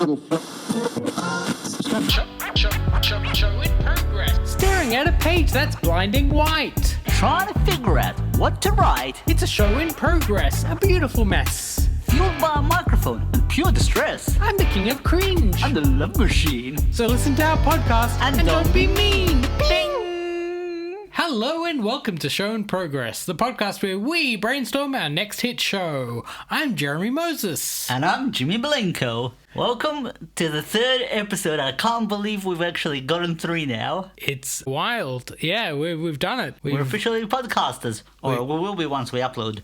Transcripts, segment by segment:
Show in progress. Staring at a page that's blinding white. Trying to figure out what to write. It's a show in progress, a beautiful mess. Fueled by a microphone and pure distress. I'm the king of cringe. I'm the love machine. So listen to our podcast And don't be mean. Bing! Hello and welcome to Show in Progress, the podcast where we brainstorm our next hit show. I'm Jeremy Moses. And I'm Jimmy Bilenko. Welcome to the third episode. I can't believe we've actually gotten 3 now. It's wild. Yeah, we've done it. We're officially podcasters. Or we will be once we upload.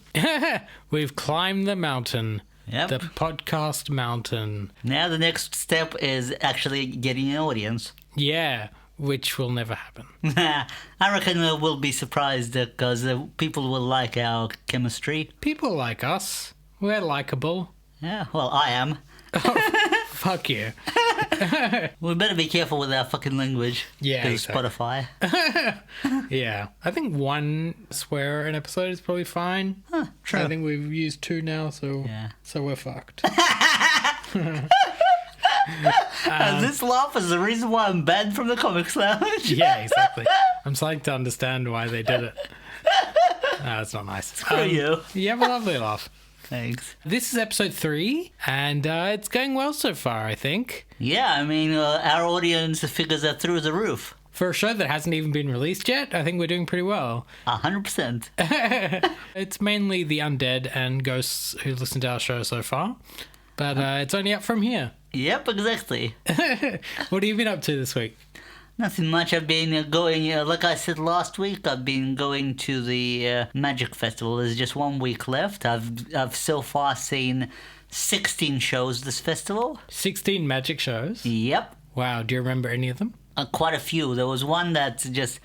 We've climbed the mountain. Yep. The podcast mountain. Now the next step is actually getting an audience. Yeah, which will never happen. I reckon we'll be surprised because people will like our chemistry. People like us. We're likable. Yeah, well, I am. Fuck you. We better be careful with our fucking language. Yeah, because exactly. Spotify. Yeah. I think 1 swear an episode is probably fine. True. I think we've used 2 now, so Yeah. so we're fucked. And this laugh is the reason why I'm banned from the Comics Lounge. Yeah, exactly. I'm starting to understand why they did it. That's not nice. Screw you. You have a lovely laugh. Thanks. This is episode 3, and it's going well so far, I think. Yeah, I mean, our audience figures are through the roof. For a show that hasn't even been released yet, I think we're doing pretty well. 100%. It's mainly the undead and ghosts who listen to our show so far, but it's only up from here. Yep, exactly. What have you been up to this week? Nothing much. I've been going, like I said last week, I've been going to the Magic Festival. There's just 1 week left. I've so far seen 16 shows this festival. 16 magic shows? Yep. Wow, do you remember any of them? Quite a few. There was one that's just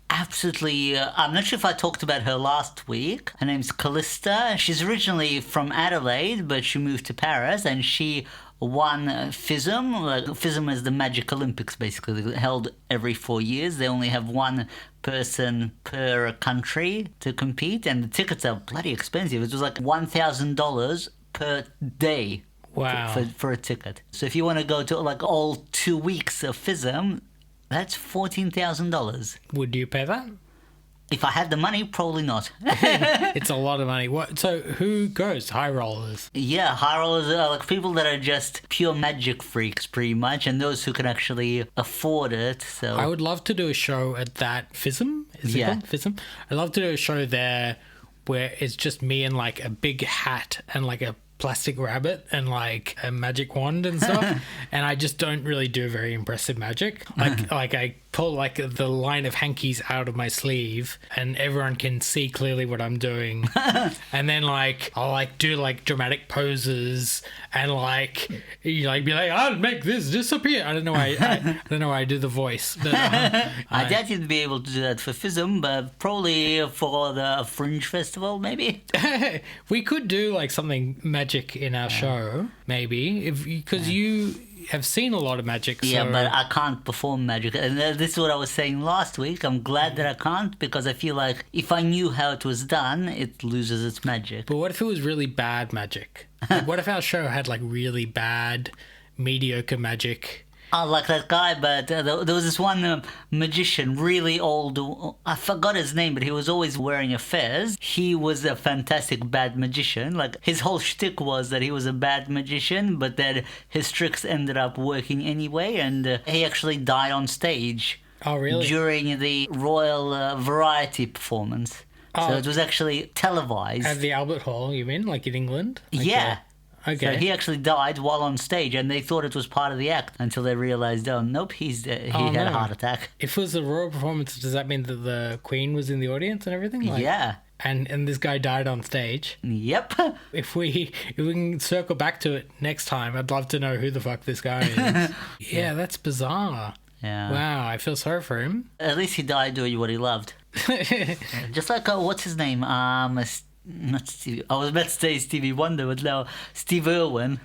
absolutely... I'm not sure if I talked about her last week. Her name's Callista. She's originally from Adelaide, but she moved to Paris, and she won FISM. Like, FISM is the Magic Olympics, basically, held every 4 years. They only have 1 person per country to compete, and the tickets are bloody expensive. It was like $1,000 per day. Wow. For a ticket. So if you want to go to like all 2 weeks of FISM, that's $14,000. Would you pay that? If I had the money, probably not. It's a lot of money. What? So who goes? High rollers? Yeah, high rollers are like people that are just pure magic freaks, pretty much, and those who can actually afford it. So I would love to do a show at that FISM. Is it called FISM? I'd love to do a show there where it's just me in like a big hat and like a plastic rabbit and like a magic wand and stuff, and I just don't really do very impressive magic. Like I pull like the line of hankies out of my sleeve and everyone can see clearly what I'm doing, and then like I'll like do like dramatic poses and like you like be like, I'll make this disappear. I don't know why I don't know why I do the voice, but I doubt you'd be able to do that for FISM, but probably for the Fringe Festival, maybe. We could do like something magic in our show, maybe, because you have seen a lot of magic. So... Yeah, but I can't perform magic. And this is what I was saying last week. I'm glad that I can't, because I feel like if I knew how it was done, it loses its magic. But what if it was really bad magic? Like, what if our show had like really bad, mediocre magic? I like that guy, but there was this one magician, really old. I forgot his name, but he was always wearing a fez. He was a fantastic bad magician. Like, his whole shtick was that he was a bad magician, but that his tricks ended up working anyway, and he actually died on stage. Oh, really? During the Royal Variety performance. Oh. So it was actually televised. At the Albert Hall, you mean? Like in England? Like Yeah. Okay. So he actually died while on stage, and they thought it was part of the act until they realised, oh, nope, he had a heart attack. If it was a royal performance, does that mean that the Queen was in the audience and everything? Like, Yeah. And this guy died on stage. Yep. If we can circle back to it next time, I'd love to know who the fuck this guy is. Yeah, that's bizarre. Yeah. Wow, I feel sorry for him. At least he died doing what he loved. Just like, what's his name? Not Stevie. I was about to say Stevie Wonder, but no, Steve Irwin.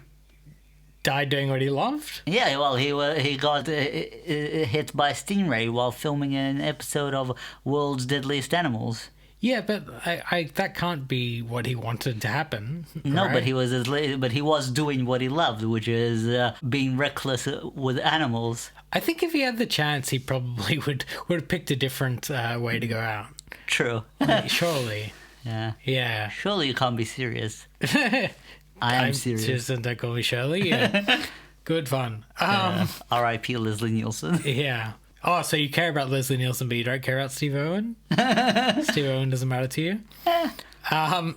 Died doing what he loved? Yeah, well, he got hit by a stingray while filming an episode of World's Deadliest Animals. Yeah, but I that can't be what he wanted to happen. No, right? but he was doing what he loved, which is being reckless with animals. I think if he had the chance, he probably would have picked a different way to go out. True. Surely. Yeah. Yeah. Surely you can't be serious. I am serious. Just don't call me Shirley. Yeah. Good fun. R.I.P. Leslie Nielsen. Yeah. Oh, so you care about Leslie Nielsen, but you don't care about Steve Owen? Steve Owen doesn't matter to you?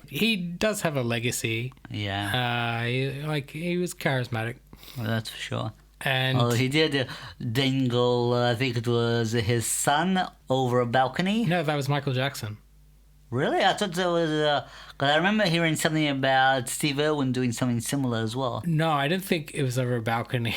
He does have a legacy. Yeah. He was charismatic. Well, that's for sure. And he did dangle, I think it was his son, over a balcony. no, that was Michael Jackson. Really? I thought there was... Because I remember hearing something about Steve Irwin doing something similar as well. No, I didn't think it was over a balcony.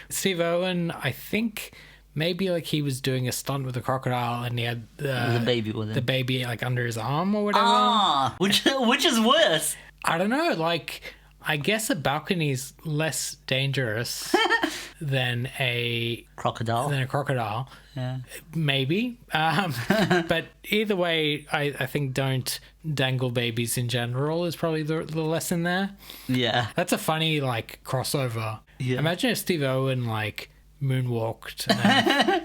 Steve Owen, I think maybe like he was doing a stunt with a crocodile and he had The baby with him. the baby like under his arm or whatever. Ah, which is worse? I don't know. Like, I guess a balcony is less dangerous than a Crocodile. crocodile. Yeah. Maybe. But either way, I think don't dangle babies in general is probably the lesson there. Yeah. That's a funny, like, crossover. Yeah. Imagine if Steve Owen, like, moonwalked. And,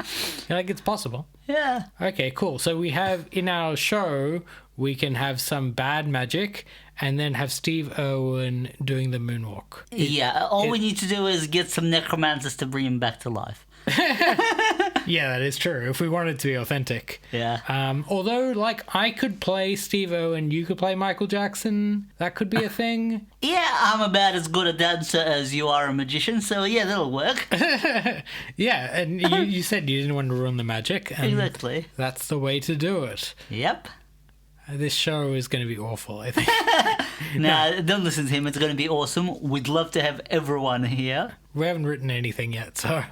like, it's possible. Yeah. Okay, cool. So we have, in our show, we can have some bad magic and then have Steve Owen doing the moonwalk. Yeah. All we need to do is get some necromancers to bring him back to life. Yeah, that is true. If we wanted to be authentic. Yeah. Although, like, I could play Steve Owen, you could play Michael Jackson. That could be a thing. Yeah, I'm about as good a dancer as you are a magician, so yeah, that'll work. Yeah, and you said you didn't want to ruin the magic. And Exactly. that's the way to do it. Yep. This show is going to be awful, I think. Nah, don't listen to him. It's going to be awesome. We'd love to have everyone here. We haven't written anything yet, so...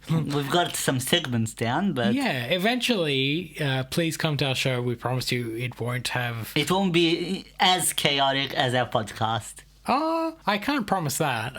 We've got some segments down, but... Yeah, eventually, please come to our show. We promise you it won't have... It won't be as chaotic as our podcast. I can't promise that.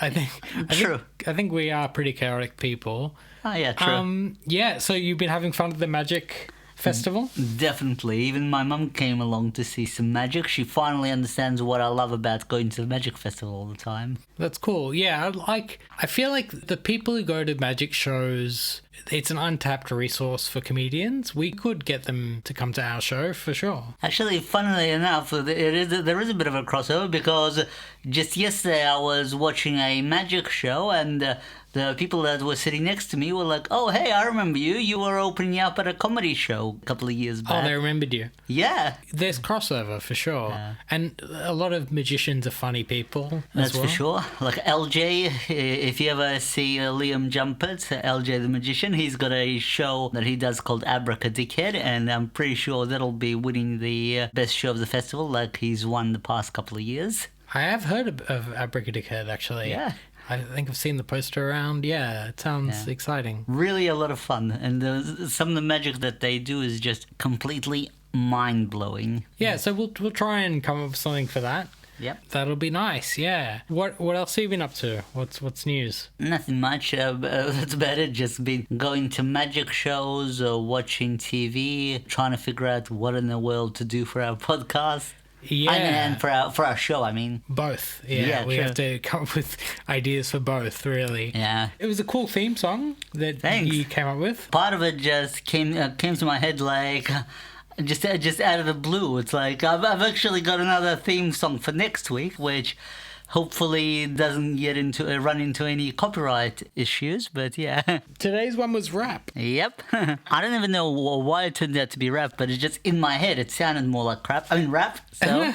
True. I think we are pretty chaotic people. Oh, yeah, true. Yeah, so you've been having fun at the Magic Festival? Definitely. Even my mum came along to see some magic. She finally understands what I love about going to the Magic Festival all the time. That's cool. Yeah, I feel like the people who go to magic shows, it's an untapped resource for comedians. We could get them to come to our show for sure. Actually, funnily enough, there is a bit of a crossover because just yesterday I was watching a magic show and the people that were sitting next to me were like, "Oh, hey, I remember you. You were opening up at a comedy show a couple of years back." Oh, they remembered you. Yeah. There's crossover for sure. Yeah. And a lot of magicians are funny people That's as well. for sure. Like LJ, if you ever see Liam Jumpert, LJ the Magician, he's got a show that he does called Abracadickhead, and I'm pretty sure that'll be winning the best show of the festival, like he's won the past couple of years. I have heard of Abracadickhead, actually. Yeah. I think I've seen the poster around. Yeah, it sounds exciting. Really a lot of fun, and some of the magic that they do is just completely mind-blowing. Yeah, so we'll try and come up with something for that. Yep. That'll be nice, yeah. What else have you been up to? What's news? Nothing much. That's about it. Just been going to magic shows or watching TV, trying to figure out what in the world to do for our podcast. Yeah. And for our show, I mean. Both. Yeah, we true. have to come up with ideas for both, really. Yeah. It was a cool theme song that Thanks. you came up with. Part of it just came to my head like... Just out of the blue. It's like I've actually got another theme song for next week, which hopefully doesn't run into any copyright issues. But yeah, Today's one was rap. yep. I don't even know why it turned out to be rap, but it's just in my head. It sounded more like rap. So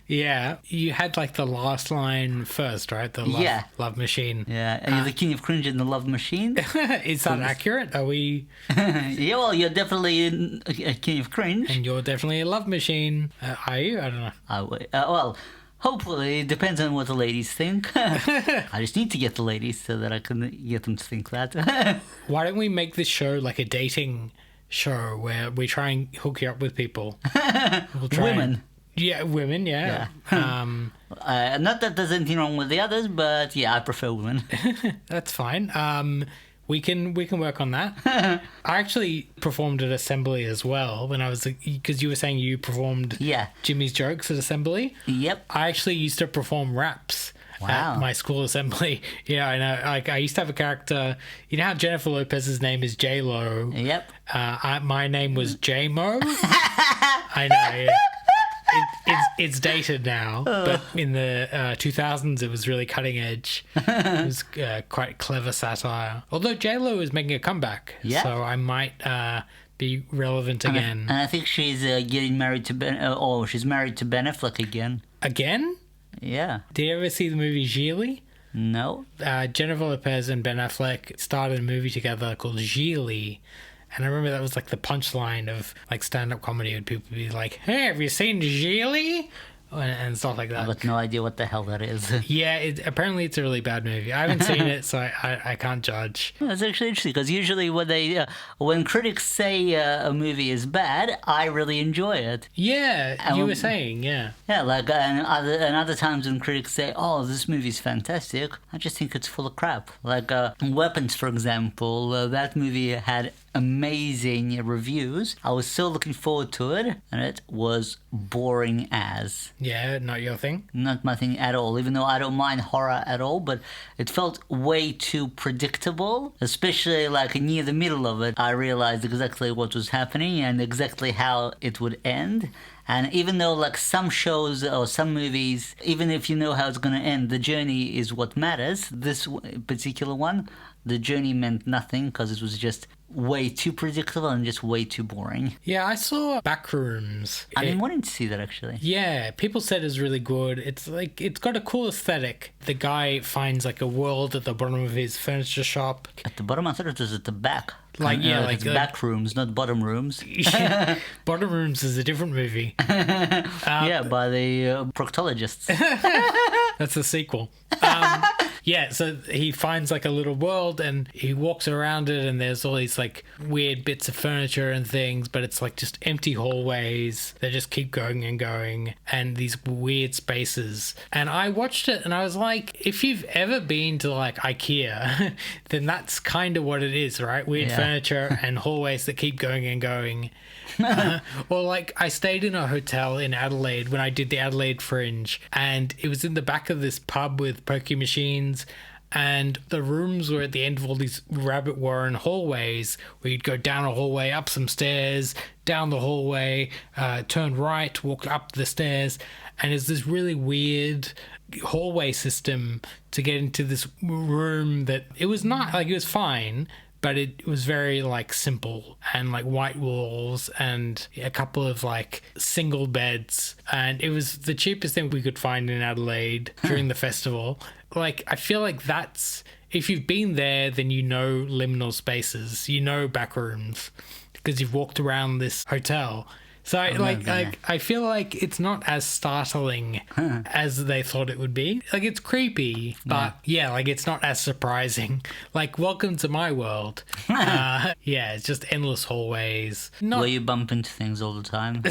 Yeah, you had like the last line first, right? The love machine. yeah, and you're the king of cringe in the love machine. Is that accurate? Are we? Yeah, well, you're definitely a king of cringe. And you're definitely a love machine. Are you? I don't know. Well. Hopefully, it depends on what the ladies think. I just need to get the ladies so that I can get them to think that. Why don't we make this show like a dating show where we try and hook you up with people? Women. Women, yeah. Not that there's anything wrong with the others, but yeah, I prefer women. That's fine. We can work on that. I actually performed at Assembly as well when I was, because you were saying you performed Jimmy's jokes at Assembly. Yep. I actually used to perform raps at my school assembly. Yeah, I know. Like, I used to have a character. You know how Jennifer Lopez's name is J-Lo? Yep. My name was J-Mo. I know, yeah. It's dated now, but in the 2000s it was really cutting edge. It was quite clever satire. Although J-Lo is making a comeback, so I might be relevant again. And I think she's getting married to Ben. She's married to Ben Affleck again. Again? Yeah. Did you ever see the movie Gigli? No. Jennifer Lopez and Ben Affleck started a movie together called Gigli. And I remember that was like the punchline of like stand-up comedy, would people be like, "Hey, have you seen Gigli?" and stuff like that. I've got no idea what the hell that is. Yeah, apparently it's a really bad movie. I haven't seen it, so I can't judge. That's actually interesting, because usually when critics say a movie is bad, I really enjoy it. Yeah, you were saying, yeah. Yeah, like and other times when critics say, "Oh, this movie's fantastic," I just think it's full of crap. Like Weapons, for example, that movie had amazing reviews. I was so looking forward to it, and it was boring as. Yeah, not your thing? Not my thing at all, even though I don't mind horror at all, but it felt way too predictable, especially like near the middle of it. I realized exactly what was happening and exactly how it would end. And even though like some shows or some movies, even if you know how it's going to end, the journey is what matters. This particular one, the journey meant nothing because it was just way too predictable and just way too boring. Yeah, I saw Backrooms. I've been wanting to see that, actually. Yeah, people said it's really good. It's like, it's got a cool aesthetic. The guy finds like a world at the bottom of his furniture shop. At the bottom? I thought it was at the back. Like, yeah, like it's back rooms, not bottom rooms. Yeah, Bottom Rooms is a different movie. Yeah, by the proctologists. That's the sequel. Yeah, so he finds like a little world and he walks around it, and there's all these like weird bits of furniture and things, but it's like just empty hallways that just keep going and going, and these weird spaces. And I watched it and I was like, if you've ever been to like IKEA, then that's kind of what it is, right? Weird furniture and hallways that keep going and going. Or like I stayed in a hotel in Adelaide when I did the Adelaide Fringe, and it was in the back of this pub with pokie machines, and the rooms were at the end of all these rabbit warren hallways where you'd go down a hallway, up some stairs, down the hallway, turn right, walk up the stairs, and it's this really weird hallway system to get into this room that it was not like, it was fine, but it was very like simple, and like white walls and a couple of like single beds, and it was the cheapest thing we could find in Adelaide during the festival. Like, I feel like that's, if you've been there, then you know liminal spaces, you know back rooms, because you've walked around this hotel. So I feel like it's not as startling as they thought it would be. Like, it's creepy, but yeah, like it's not as surprising. Like, welcome to my world. Yeah, it's just endless hallways. Will you bump into things all the time?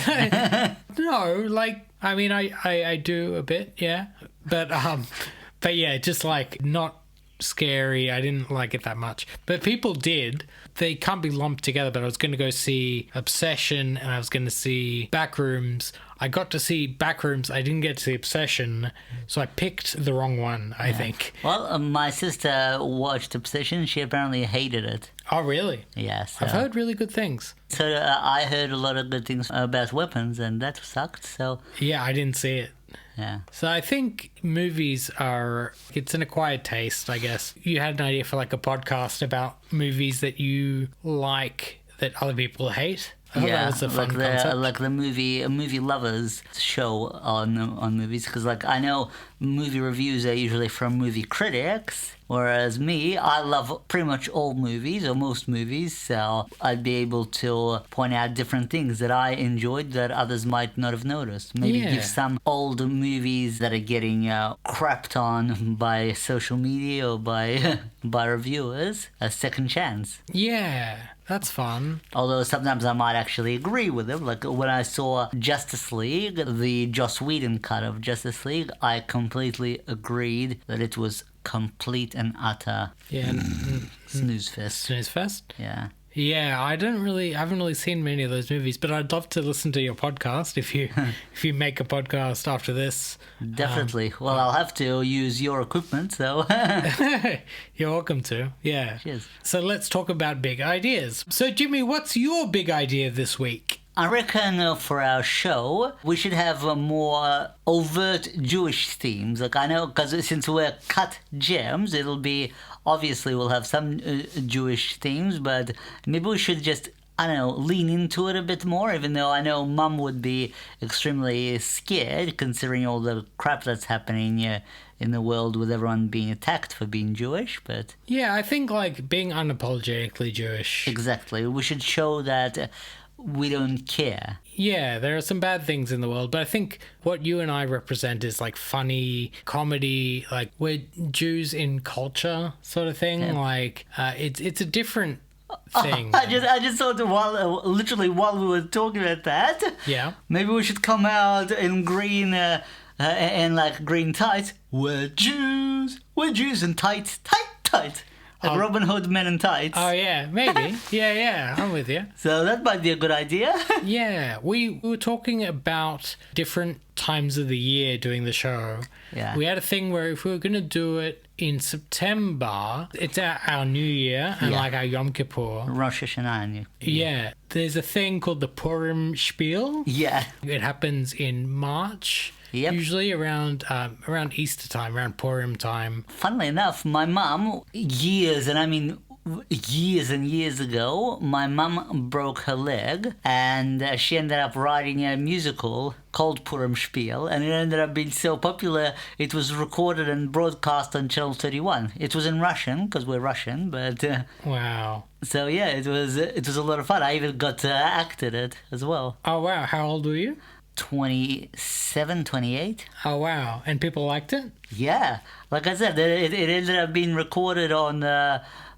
No, like, I mean, I do a bit, yeah. But yeah, just like not scary. I didn't like it that much, but people did. They can't be lumped together, but I was going to go see Obsession and I was going to see Backrooms. I got to see Backrooms. I didn't get to see Obsession, so I picked the wrong one, I think. Well, my sister watched Obsession. She apparently hated it. Oh, really? Yes. I've heard really good things. So I heard a lot of good things about Weapons, and that sucked, so... Yeah, I didn't see it. Yeah. So I think movies are, it's an acquired taste, I guess. You had an idea for like a podcast about movies that you like that other people hate. I thought that was a fun concept. Like the movie lovers show on movies, because like I know movie reviews are usually from movie critics, whereas me, I love pretty much all movies or most movies, so I'd be able to point out different things that I enjoyed that others might not have noticed. Maybe give some old movies that are getting crapped on by social media or by reviewers a second chance. Yeah. That's fun. Although sometimes I might actually agree with them. Like when I saw Justice League, the Joss Whedon cut of Justice League, I completely agreed that it was complete and utter snooze fest. Snooze Fest. Yeah. Yeah, I haven't really seen many of those movies, but I'd love to listen to your podcast if you make a podcast after this. Definitely. Well, I'll have to use your equipment, so. You're welcome to. Yeah. Cheers. So let's talk about big ideas. So Jimmy, what's your big idea this week? I reckon for our show, we should have more overt Jewish themes. Like, I know, because since we're cut gems, it'll be, obviously we'll have some Jewish themes, but maybe we should just, I don't know, lean into it a bit more, even though I know Mum would be extremely scared, considering all the crap that's happening in the world with everyone being attacked for being Jewish, but... Yeah, I think, like, being unapologetically Jewish. Exactly. We should show that... we don't care. Yeah, there are some bad things in the world, but I think what you and I represent is like funny comedy, like we're Jews in culture sort of thing. Yeah. Like it's a different thing. I just thought while we were talking about that, yeah, maybe we should come out in green and like green tights. We're Jews in tight. Like Robin Hood Men in Tights. Oh, yeah, maybe. Yeah, I'm with you. So that might be a good idea. Yeah, we were talking about different times of the year doing the show. Yeah. We had a thing where if we were going to do it in September, it's our New Year and like our Yom Kippur. Rosh Hashanah. Yeah. There's a thing called the Purim Spiel. Yeah. It happens in March. Yep. Usually around Easter time, around Purim time. Funnily enough, my mum, years and years ago, my mum broke her leg and she ended up writing a musical called Purim Spiel, and it ended up being so popular it was recorded and broadcast on Channel 31. It was in Russian, because we're Russian, but... wow. So yeah, it was a lot of fun. I even got to act in it as well. Oh wow, how old were you? 27, 28. Oh wow, and people liked it? Yeah, like I said, it ended up being recorded on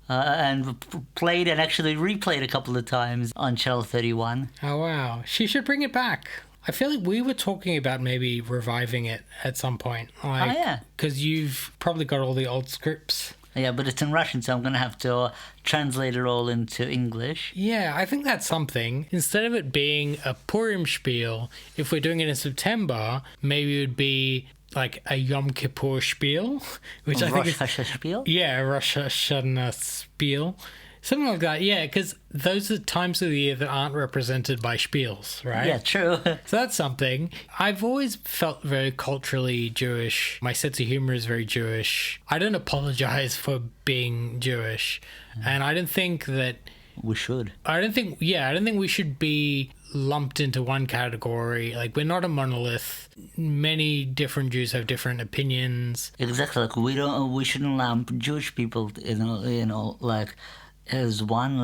and played and actually replayed a couple of times on Channel 31. Oh wow, she should bring it back. I feel like we were talking about maybe reviving it at some point. Like, oh yeah, because you've probably got all the old scripts. Yeah, but it's in Russian, so I'm going to have to translate it all into English. Yeah, I think that's something. Instead of it being a Purim spiel, if we're doing it in September, maybe it would be like a Yom Kippur spiel. Which I think Rosh Hashanah spiel? Yeah, Rosh Hashanah spiel. Something like that, yeah, because those are times of the year that aren't represented by spiels, right? Yeah, true. So that's something. I've always felt very culturally Jewish. My sense of humor is very Jewish. I don't apologize for being Jewish. And I don't think that... we should. I don't think we should be lumped into one category. Like, we're not a monolith. Many different Jews have different opinions. Exactly. Like, we shouldn't lump Jewish people, like... as one,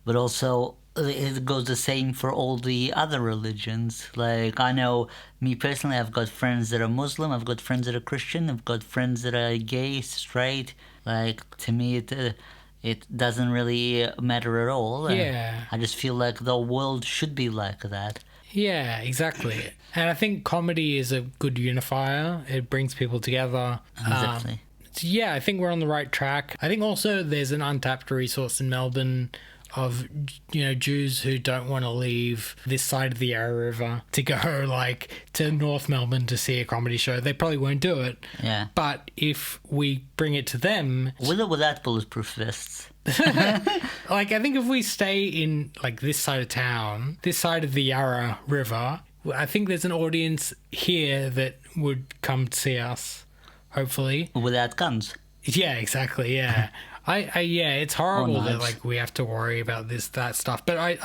but also it goes the same for all the other religions. Like, I know, me personally, I've got friends that are Muslim, I've got friends that are Christian, I've got friends that are gay, straight. Like, to me, it doesn't really matter at all. Yeah. I just feel like the world should be like that. Yeah, exactly. And I think comedy is a good unifier. It brings people together. Exactly. Yeah, I think we're on the right track. I think also there's an untapped resource in Melbourne of, Jews who don't want to leave this side of the Yarra River to go, like, to North Melbourne to see a comedy show. They probably won't do it. Yeah. But if we bring it to them... with or without bulletproof vests? Like, I think if we stay in, like, this side of town, this side of the Yarra River, I think there's an audience here that would come to see us. Hopefully. Without guns. Yeah, exactly, yeah. It's horrible that, like, we have to worry about that stuff. But,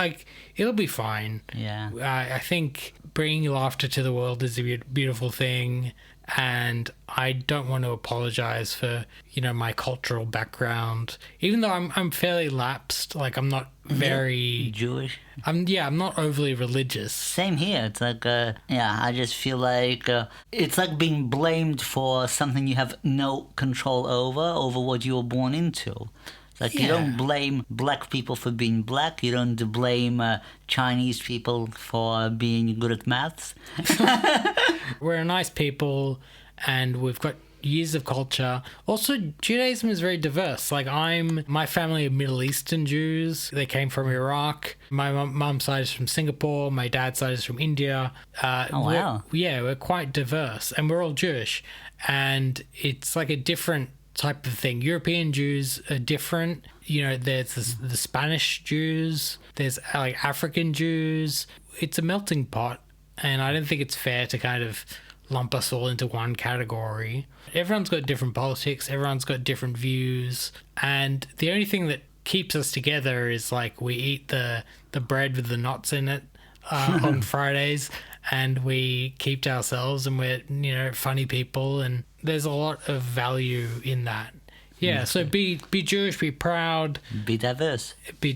it'll be fine. Yeah. I think bringing laughter to the world is a beautiful thing. And I don't want to apologize for, my cultural background. Even though I'm fairly lapsed, like, I'm not very... Jewish? I'm not overly religious. Same here. It's like, I just feel like it's like being blamed for something you have no control over what you were born into. Like, you don't blame black people for being black. You don't blame Chinese people for being good at maths. We're nice people, and we've got, years of culture. Also, Judaism is very diverse. Like my family are Middle Eastern Jews. They came from Iraq. My mum's side is from Singapore. My dad's side is from India. Oh, wow. We're quite diverse, and we're all Jewish. And it's like a different type of thing. European Jews are different. There's the Spanish Jews. There's like African Jews. It's a melting pot, and I don't think it's fair to kind of lump us all into one category. Everyone's got different politics. Everyone's got different views, and the only thing that keeps us together is like we eat the bread with the knots in it on Fridays, and we keep to ourselves, and we're funny people, and there's a lot of value in that. Yeah, so be Jewish, be proud, be diverse, be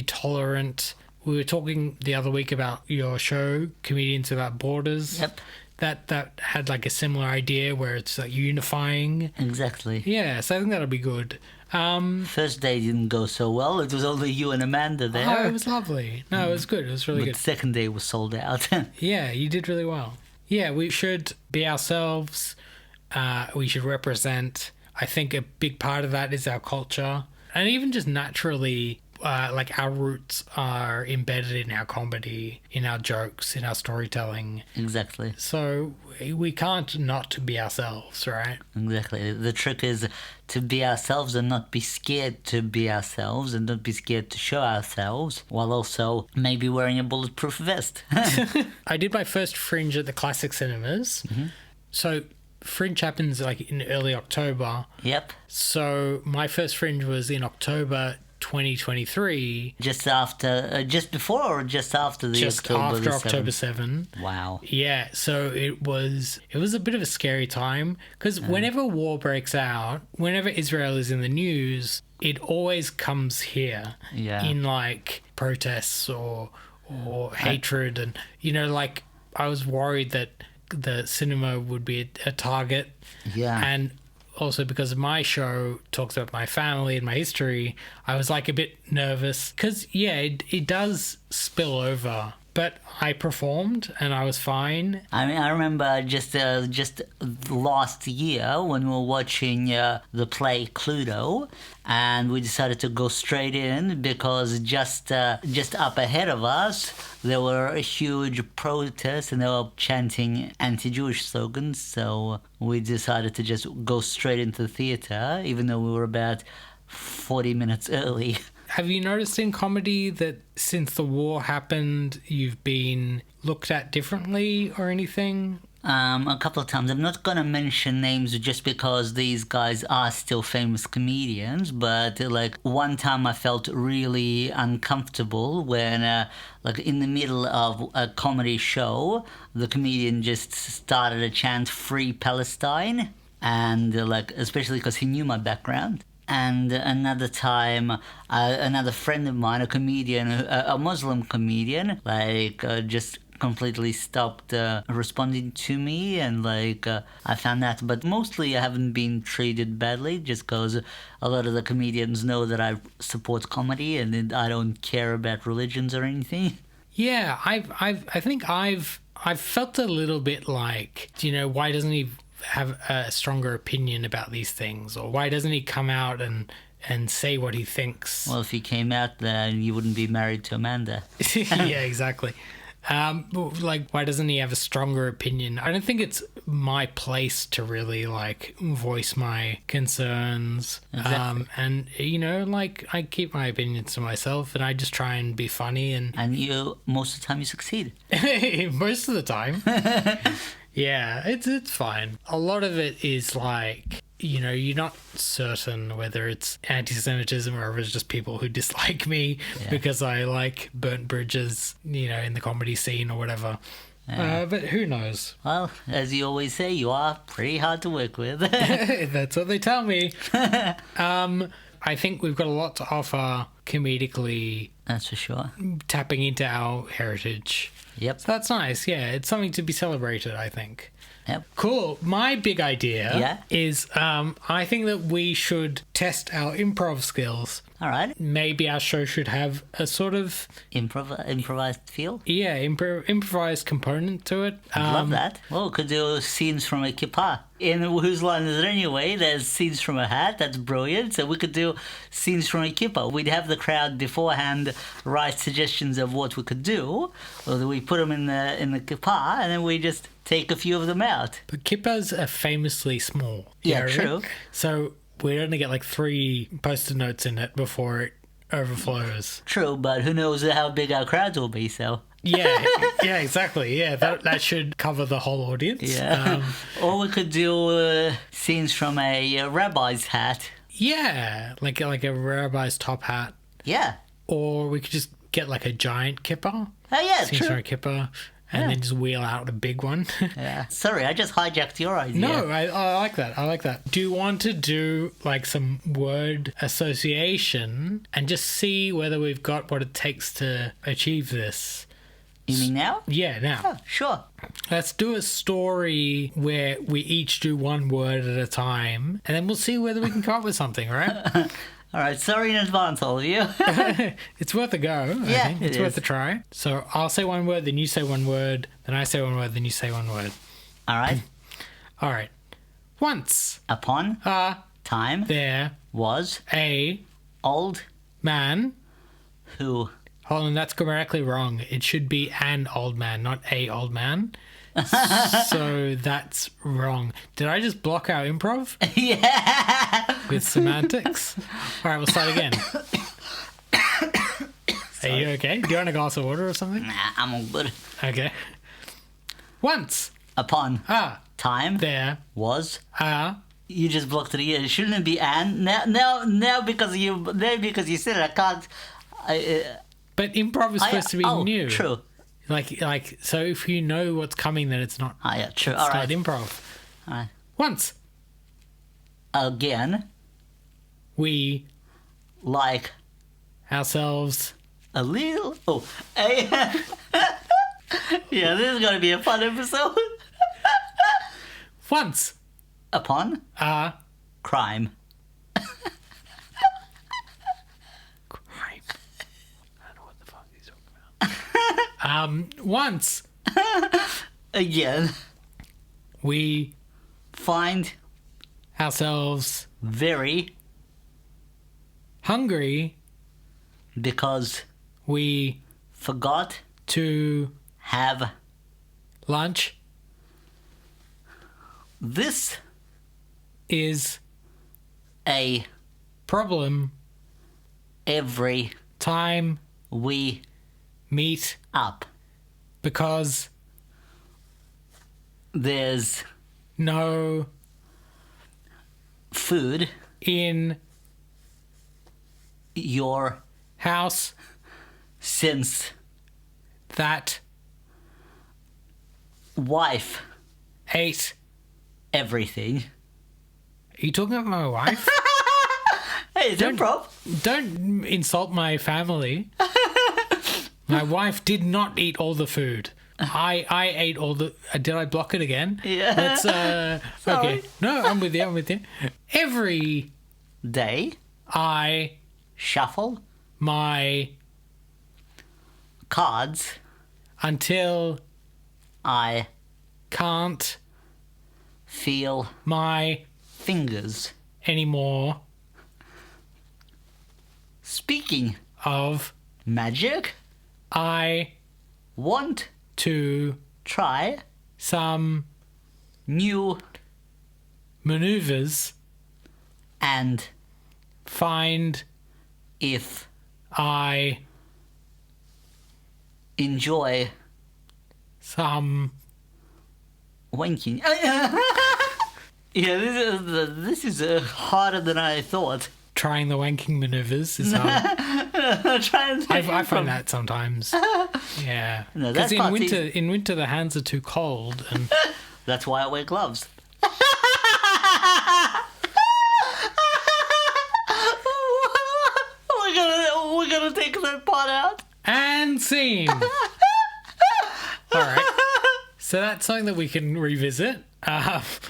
tolerant. We were talking the other week about your show, Comedians Without Borders. Yep. That had like a similar idea where it's like unifying. Exactly. Yeah, so I think that'll be good. First day didn't go so well. It was only you and Amanda there. Oh, it was lovely. No, it was good. It was really good. The second day was sold out. Yeah, you did really well. Yeah, we should be ourselves. We should represent. I think a big part of that is our culture. And even just naturally, like our roots are embedded in our comedy, in our jokes, in our storytelling. Exactly. So we can't not be ourselves, right? Exactly. The trick is to be ourselves and not be scared to be ourselves and not be scared to show ourselves, while also maybe wearing a bulletproof vest. I did my first Fringe at the Classic Cinemas. Mm-hmm. So Fringe happens like in early October. Yep. So my first Fringe was in October 2023. Just before or just after the just October after October 7. Wow. Yeah, so it was a bit of a scary time because whenever war breaks out, whenever Israel is in the news, it always comes here in like protests or hatred, and like I was worried that the cinema would be a target. Yeah. And also because my show talks about my family and my history, I was like a bit nervous because it does spill over. But I performed and I was fine. I mean, I remember just last year when we were watching the play Cluedo, and we decided to go straight in because just up ahead of us there were a huge protests and they were chanting anti-Jewish slogans. So we decided to just go straight into the theater, even though we were about 40 minutes early. Have you noticed in comedy that since the war happened, you've been looked at differently or anything? A couple of times. I'm not going to mention names just because these guys are still famous comedians, but like one time I felt really uncomfortable when like in the middle of a comedy show, the comedian just started to chant "Free Palestine," and like especially because he knew my background. And another time, another friend of mine, a comedian, a Muslim comedian, like just completely stopped responding to me, and like I found that. But mostly I haven't been treated badly, just because a lot of the comedians know that I support comedy and I don't care about religions or anything. Yeah, I think I've felt a little bit like, why doesn't he have a stronger opinion about these things, or why doesn't he come out and say what he thinks? Well, if he came out, then you wouldn't be married to Amanda. Yeah, exactly. Like, why doesn't he have a stronger opinion? I don't think it's my place to really like voice my concerns. Exactly. And like I keep my opinions to myself, and I just try and be funny, and you most of the time you succeed. Most of the time. Yeah, it's fine. A lot of it is like, you're not certain whether it's antisemitism or if it's just people who dislike me because I like burnt bridges, in the comedy scene or whatever. But who knows? Well, as you always say, you are pretty hard to work with. That's what they tell me. I think we've got a lot to offer comedically. That's for sure. Tapping into our heritage. Yep. So that's nice. Yeah, it's something to be celebrated, I think. Yep. Cool. My big idea is I think that we should test our improv skills. All right. Maybe our show should have a sort of Improvised feel. improvised component to it. I'd love that. Well, we could do scenes from a kippah. In Whose Line Is It Anyway? There's scenes from a hat. That's brilliant. So we could do scenes from a kippah. We'd have the crowd beforehand write suggestions of what we could do. Or we put them in the kippah, and then we just take a few of them out. But kippahs are famously small. Yeah, true. So we'd only get like 3 post-it notes in it before it overflows. True, but who knows how big our crowds will be, so... Yeah, exactly. Yeah, that should cover the whole audience. Yeah. Or we could do scenes from a rabbi's hat. Yeah, like a rabbi's top hat. Yeah. Or we could just get like a giant kippah. Oh, yeah, scenes true. from a kippah. And then just wheel out a big one. Yeah. Sorry, I just hijacked your idea. No, I like that. Do you want to do like some word association and just see whether we've got what it takes to achieve this? You mean now? Yeah, now. Oh, sure. Let's do a story where we each do one word at a time, and then we'll see whether we can come up with something, right? All right, sorry in advance, all of you. It's worth a go. I think. It's worth a try. So I'll say one word, then you say one word, then I say one word, then you say one word. All right. All right. Once Upon time there was a old man. who... Hold on, that's grammatically wrong. It should be an old man, not a old man. So that's wrong. Did I just block our improv? Yeah. With semantics? All right, we'll start again. Are you okay? Do you want a glass of water or something? Nah, I'm all good. Okay. Once Upon time there was... You just blocked it again. Shouldn't it be an? Now because you said it, I can't... but improv is supposed to be new. True. Like so if you know what's coming, then it's not. Yeah, true. It's All not right. improv. All right. Once again, we like ourselves a little. Yeah, this is gonna be a fun episode. Once upon crime. Once again we find ourselves very hungry because we forgot to have lunch. This is a problem every time we meet up because there's no food in your house since that wife ate everything. Are you talking about my wife? Hey, improv. Don't insult my family. My wife did not eat all the food. I ate all the... did I block it again? Yeah. Let's, okay. No, I'm with you. Every day I shuffle my cards until I can't feel my fingers anymore. Speaking of magic, I want to try some new maneuvers and find if I enjoy some wanking. Yeah, this is harder than I thought. trying the wanking maneuvers is hard. I find that sometimes. Yeah. No, Because that's in winter the hands are too cold and That's why I wear gloves. We're gonna take that part out. and scene. All right. So that's something that we can revisit.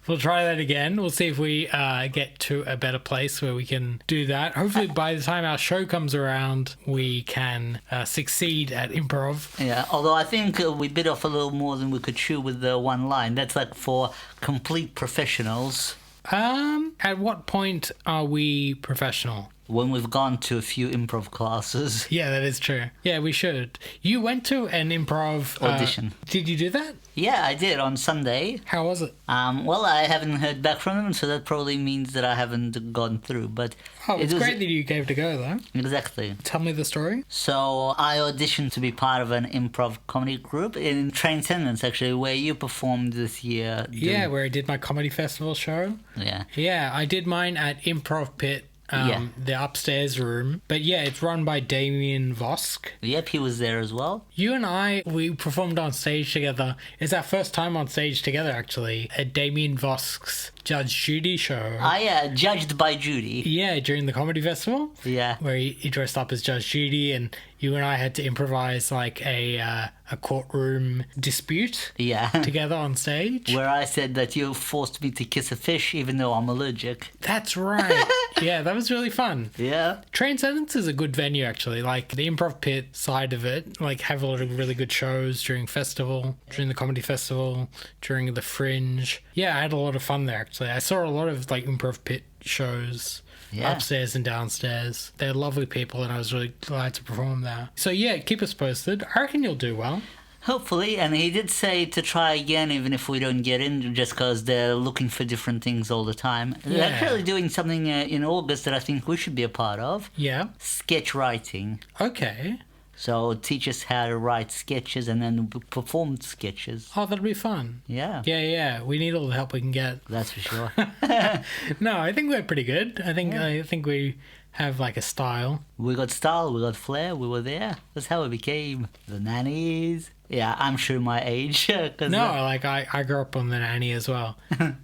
We'll try that again. We'll see if we get to a better place where we can do that. Hopefully by the time our show comes around, we can succeed at improv. Yeah, although I think we bit off a little more than we could chew with the one line. That's like for complete professionals. At what point are we professional? When we've gone to a few improv classes. Yeah, that is true. Yeah, we should. You went to an improv audition. Did you do that? Yeah, I did on Sunday. How was it? Well, I haven't heard back from them, so that probably means that I haven't gone through. But it's great that you gave it a go, though. Exactly. Tell me the story. So I auditioned to be part of an improv comedy group in Transcendence, actually, where you performed this year. Yeah, where I did my comedy festival show. Yeah. Yeah, I did mine at Improv Pit. The upstairs room. But yeah, it's run by Damien Vosk. Yep, he was there as well. You and I, we performed on stage together. It's our first time on stage together, actually, at Damien Vosk's Judge Judy show. Judged by Judy. Yeah, during the comedy festival. Yeah. Where he dressed up as Judge Judy, and you and I had to improvise like a courtroom dispute together on stage. Where I said that you forced me to kiss a fish even though I'm allergic. That's right. Yeah, that was really fun. Yeah. Transcendence is a good venue, actually. Like, the Improv Pit side of it, like, have a lot of really good shows during the comedy festival, during the Fringe. Yeah, I had a lot of fun there, actually. I saw a lot of, like, Improv Pit shows. Yeah. Upstairs and downstairs. They're lovely people, and I was really glad to perform there. So yeah, keep us posted. I reckon you'll do well. Hopefully, and he did say to try again even if we don't get in, just because they're looking for different things all the time. Yeah. They're actually doing something in August that I think we should be a part of. Yeah. Sketch writing. Okay. So teach us how to write sketches and then perform sketches. Oh, that'll be fun. Yeah. Yeah. We need all the help we can get. That's for sure. No, I think we're pretty good. I think we have like a style. We got style, we got flair, we were there. That's how we became the nannies. Yeah, I'm sure my age. I grew up on the Nanny as well.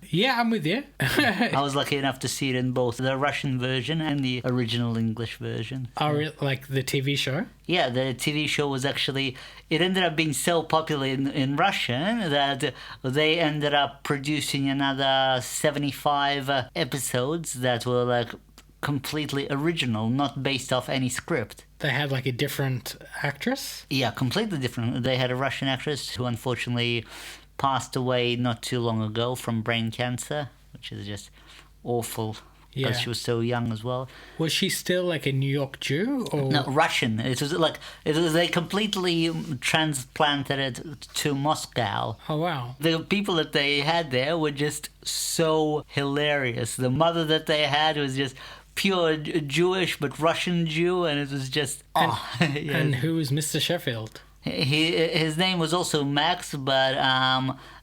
Yeah, I'm with you. I was lucky enough to see it in both the Russian version and the original English version. Oh, like the TV show? Yeah, the TV show was actually... It ended up being so popular in Russian that they ended up producing another 75 episodes that were like completely original, not based off any script. They had like a different actress? Yeah, completely different. They had a Russian actress who unfortunately passed away not too long ago from brain cancer, which is just awful. Yeah. Because she was so young as well. Was she still like a New York Jew? Or? No, Russian. They completely transplanted it to Moscow. Oh, wow. The people that they had there were just so hilarious. The mother that they had was just pure Jewish but Russian Jew, and it was just And who was Mr. Sheffield? His name was also Max, but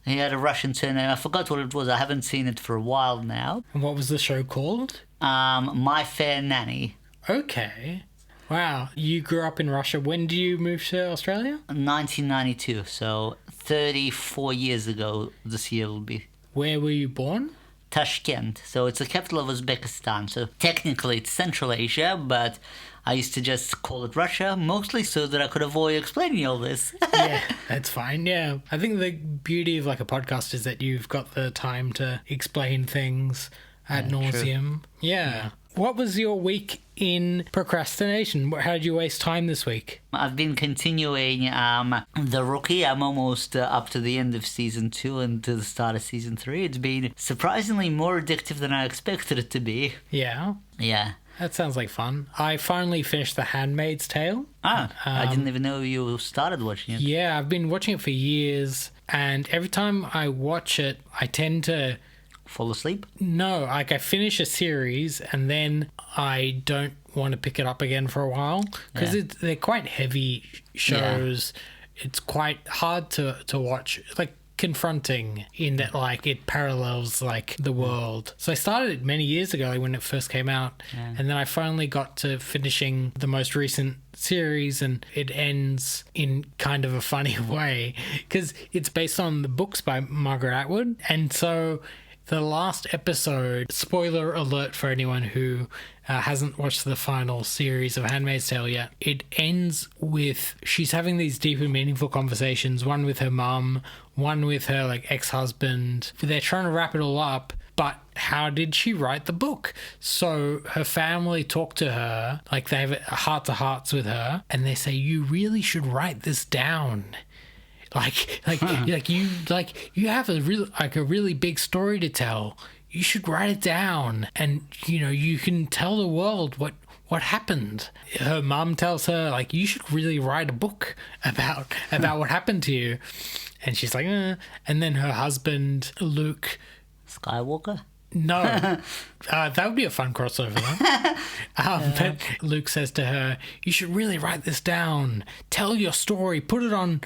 he had a Russian surname. I forgot what it was. I haven't seen it for a while now. And what was the show called? My Fair Nanny. Okay. Wow. You grew up in Russia. When did you move to Australia? 1992, so 34 years ago this year will be. Where were you born? Tashkent. So it's the capital of Uzbekistan. So technically it's Central Asia, but I used to just call it Russia, mostly so that I could avoid explaining all this. Yeah, that's fine, yeah. I think the beauty of like a podcast is that you've got the time to explain things ad nauseum. Yeah. What was your week in procrastination? How did you waste time this week? I've been continuing The Rookie. I'm almost up to the end of Season 2 and to the start of Season 3. It's been surprisingly more addictive than I expected it to be. Yeah? Yeah. That sounds like fun. I finally finished The Handmaid's Tale. I didn't even know you started watching it. Yeah, I've been watching it for years, and every time I watch it, I tend to... Fall asleep? No, like I finish a series and then I don't want to pick it up again for a while because they're quite heavy shows. Yeah. It's quite hard to watch. It's like confronting in that like it parallels like the world. So I started it many years ago like, when it first came out, and then I finally got to finishing the most recent series, and it ends in kind of a funny way because it's based on the books by Margaret Atwood, and so the last episode, spoiler alert for anyone who hasn't watched the final series of Handmaid's Tale yet, it ends with she's having these deep and meaningful conversations, one with her mum, one with her like ex-husband. They're trying to wrap it all up, but how did she write the book? So her family talk to her, like they have heart-to-hearts with her, and they say, you really should write this down. You have a really big story to tell. You should write it down, and you can tell the world what happened. Her mum tells her, like, you should really write a book about what happened to you, and she's like, and then her husband Luke Skywalker. No, that would be a fun crossover though. But Luke says to her, you should really write this down. Tell your story. Put it on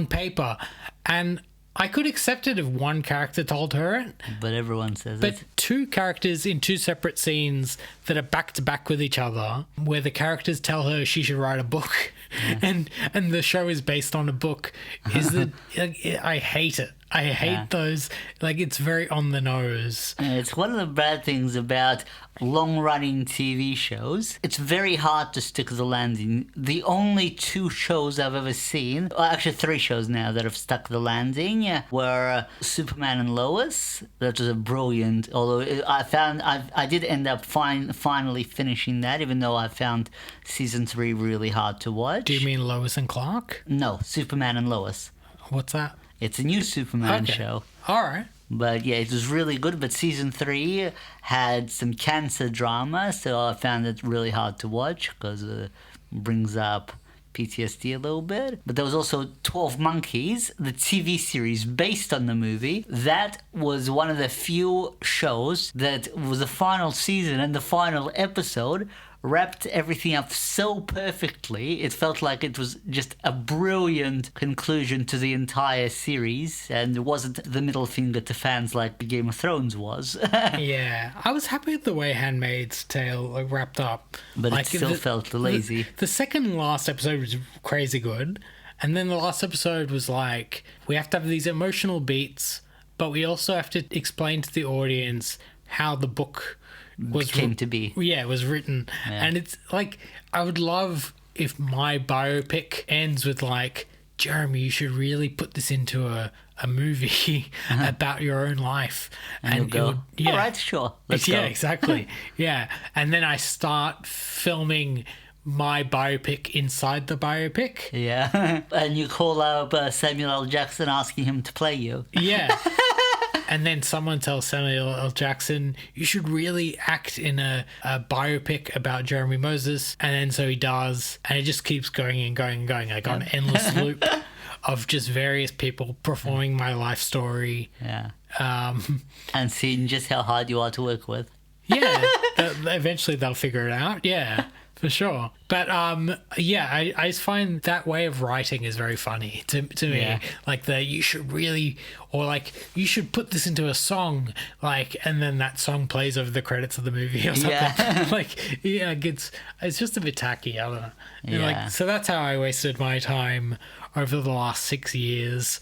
paper. And I could accept it if one character told her it. But everyone says it. But two characters in two separate scenes that are back to back with each other, where the characters tell her she should write a book, and the show is based on a book, is that I hate it. I hate those, it's very on the nose. It's one of the bad things about long-running TV shows. It's very hard to stick the landing. The only two shows I've ever seen, well, actually 3 shows now that have stuck the landing, were Superman and Lois. That was a brilliant, although I did end up finally finishing that, even though I found season 3 really hard to watch. Do you mean Lois and Clark? No, Superman and Lois. What's that? It's a new Superman show. All right. But yeah, it was really good. But season 3 had some cancer drama, so I found it really hard to watch because it brings up PTSD a little bit. But there was also 12 Monkeys, the TV series based on the movie. That was one of the few shows that was the final season and the final episode wrapped everything up so perfectly. It felt like it was just a brilliant conclusion to the entire series, and it wasn't the middle finger to fans like Game of Thrones was. Yeah, I was happy with the way Handmaid's Tale wrapped up. But it still felt lazy. The second last episode was crazy good, and then the last episode was like, we have to have these emotional beats, but we also have to explain to the audience how the book came to be. Yeah, it was written. Yeah. And it's like, I would love if my biopic ends with like, Jeremy, you should really put this into a movie about your own life. And you'll go, all right, sure, let's go. Yeah, exactly. Yeah. And then I start filming my biopic inside the biopic. Yeah. And you call up Samuel L. Jackson asking him to play you. Yeah. And then someone tells Samuel L. Jackson, you should really act in a biopic about Jeremy Moses. And then so he does. And it just keeps going and going and going. I got an endless loop of just various people performing my life story. Yeah. And seeing just how hard you are to work with. Yeah. Eventually they'll figure it out. Yeah. For sure. But I just find that way of writing is very funny to me. Yeah. Like you should really, or like you should put this into a song, like, and then that song plays over the credits of the movie or something. Yeah. It's just a bit tacky. I don't know. Yeah. So that's how I wasted my time over the last 6 years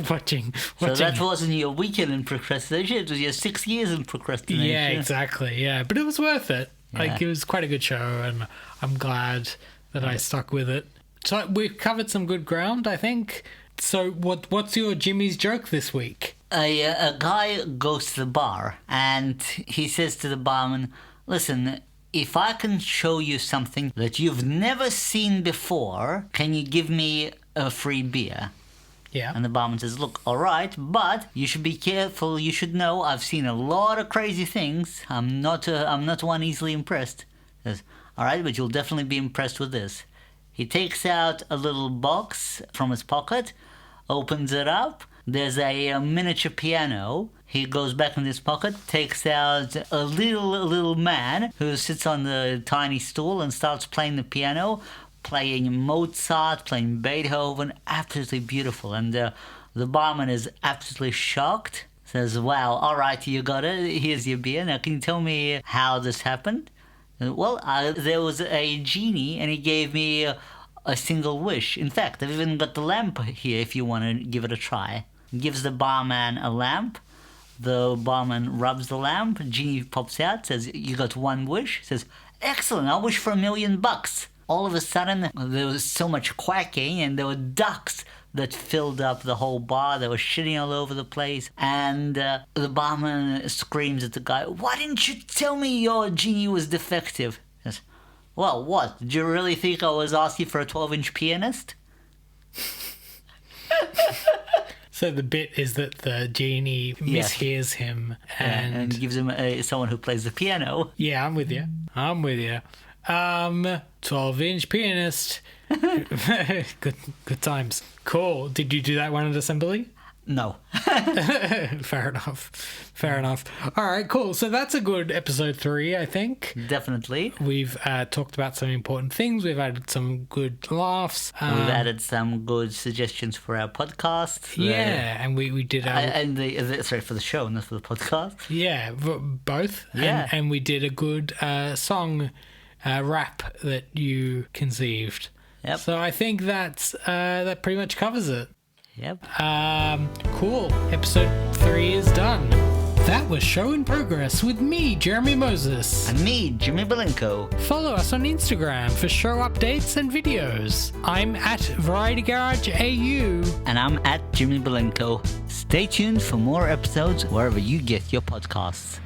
watching. So that wasn't your weekend in procrastination, it was your 6 years in procrastination. Yeah, exactly. Yeah, but it was worth it. Yeah. It was quite a good show, and I'm glad that I stuck with it. So we've covered some good ground, I think. So what's your Jimmy's joke this week? A guy goes to the bar, and he says to the barman, listen, if I can show you something that you've never seen before, can you give me a free beer? Yeah. And the barman says, look, all right, but you should be careful. You should know I've seen a lot of crazy things. I'm not one easily impressed. He says, all right, but you'll definitely be impressed with this. He takes out a little box from his pocket, opens it up. There's a miniature piano. He goes back in his pocket, takes out a little man who sits on the tiny stool and starts playing the piano, playing Mozart, playing Beethoven, absolutely beautiful. And the barman is absolutely shocked, says, wow, all right, you got it, here's your beer. Now, can you tell me how this happened? Well, there was a genie, and he gave me a single wish. In fact, I've even got the lamp here if you want to give it a try. Gives the barman a lamp. The barman rubs the lamp. Genie pops out, says, "You got one wish." Says, "Excellent, I'll wish for $1 million." All of a sudden, there was so much quacking, and there were ducks that filled up the whole bar. They were shitting all over the place. And the barman screams at the guy, "Why didn't you tell me your genie was defective?" He says, "Well, what? Did you really think I was asking for a 12-inch pianist?" So the bit is that the genie mishears him and gives him someone who plays the piano. Yeah, I'm with you. 12-inch pianist. Good times. Cool. Did you do that one at assembly? No. Fair enough. All right, cool. So that's a good episode 3, I think. Definitely. We've talked about some important things. We've added some good laughs. We've added some good suggestions for our podcast. Yeah, and we did sorry, for the show, not for the podcast. Yeah, both. Yeah. And we did a good song rap that you conceived. Yep. So I think that pretty much covers it. Yep. Cool. Episode 3 is done. That was Show in Progress with me, Jeremy Moses. And me, Jimmy Bilenko. Follow us on Instagram for show updates and videos. I'm at Variety Garage AU. And I'm at Jimmy Bilenko. Stay tuned for more episodes wherever you get your podcasts.